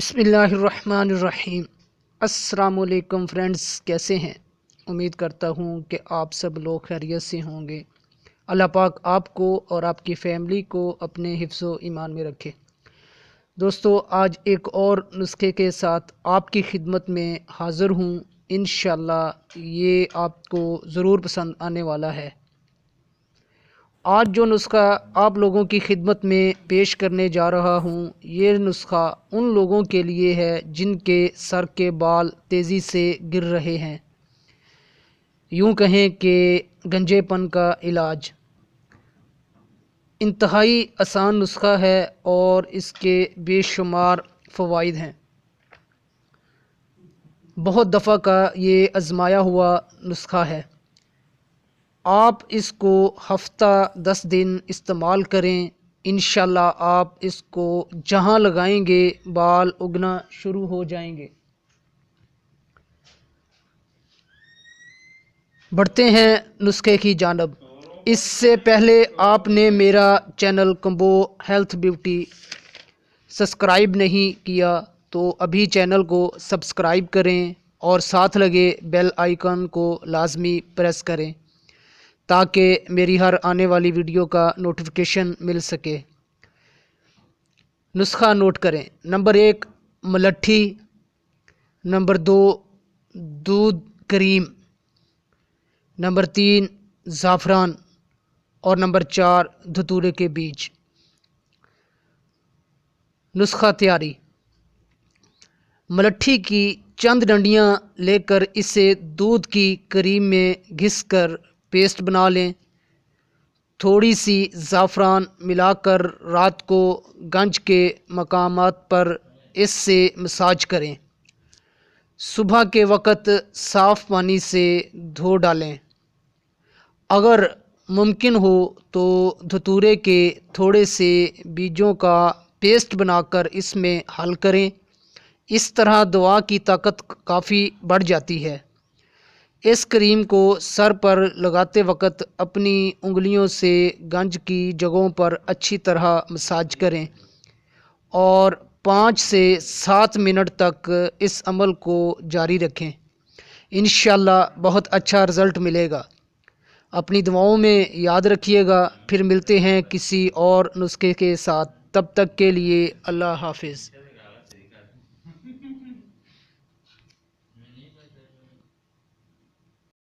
بسم اللہ الرحمن الرحیم۔ السلام علیکم فرینڈز، کیسے ہیں؟ امید کرتا ہوں کہ آپ سب لوگ خیریت سے ہوں گے۔ اللہ پاک آپ کو اور آپ کی فیملی کو اپنے حفظ و ایمان میں رکھے۔ دوستو، آج ایک اور نسخے کے ساتھ آپ کی خدمت میں حاضر ہوں۔ انشاءاللہ یہ آپ کو ضرور پسند آنے والا ہے۔ آج جو نسخہ آپ لوگوں کی خدمت میں پیش کرنے جا رہا ہوں، یہ نسخہ ان لوگوں کے لیے ہے جن کے سر کے بال تیزی سے گر رہے ہیں، یوں کہیں کہ گنجے پن کا علاج۔ انتہائی آسان نسخہ ہے اور اس کے بے شمار فوائد ہیں۔ بہت دفعہ کا یہ آزمایا ہوا نسخہ ہے۔ آپ اس کو ہفتہ 10 دن استعمال کریں، انشاءاللہ آپ اس کو جہاں لگائیں گے بال اگنا شروع ہو جائیں گے۔ بڑھتے ہیں نسخے کی جانب۔ اس سے پہلے آپ نے میرا channel Kumbo health beauty subscribe نہیں کیا تو ابھی چینل کو سبسکرائب کریں اور ساتھ لگے بیل آئیکن کو لازمی پریس کریں تاکہ میری ہر آنے والی ویڈیو کا نوٹیفیکیشن مل سکے۔ نسخہ نوٹ کریں۔ نمبر 1 ملٹھی، نمبر 2 دودھ کریم، نمبر 3 زعفران اور نمبر 4 دھتورے کے بیج۔ نسخہ تیاری۔ ملٹھی کی چند ڈنڈیاں لے کر اسے دودھ کی کریم میں گھس کر پیسٹ بنا لیں۔ تھوڑی سی زعفران ملا کر رات کو گنج کے مقامات پر اس سے مساج کریں۔ صبح کے وقت صاف پانی سے دھو ڈالیں۔ اگر ممکن ہو تو دھتورے کے تھوڑے سے بیجوں کا پیسٹ بنا کر اس میں حل کریں۔ اس طرح دوا کی طاقت کافی بڑھ جاتی ہے۔ اس کریم کو سر پر لگاتے وقت اپنی انگلیوں سے گنج کی جگہوں پر اچھی طرح مساج کریں اور 5 سے 7 منٹ تک اس عمل کو جاری رکھیں۔ انشاءاللہ بہت اچھا رزلٹ ملے گا۔ اپنی دعاؤں میں یاد رکھیے گا۔ پھر ملتے ہیں کسی اور نسخے کے ساتھ، تب تک کے لیے اللہ حافظ۔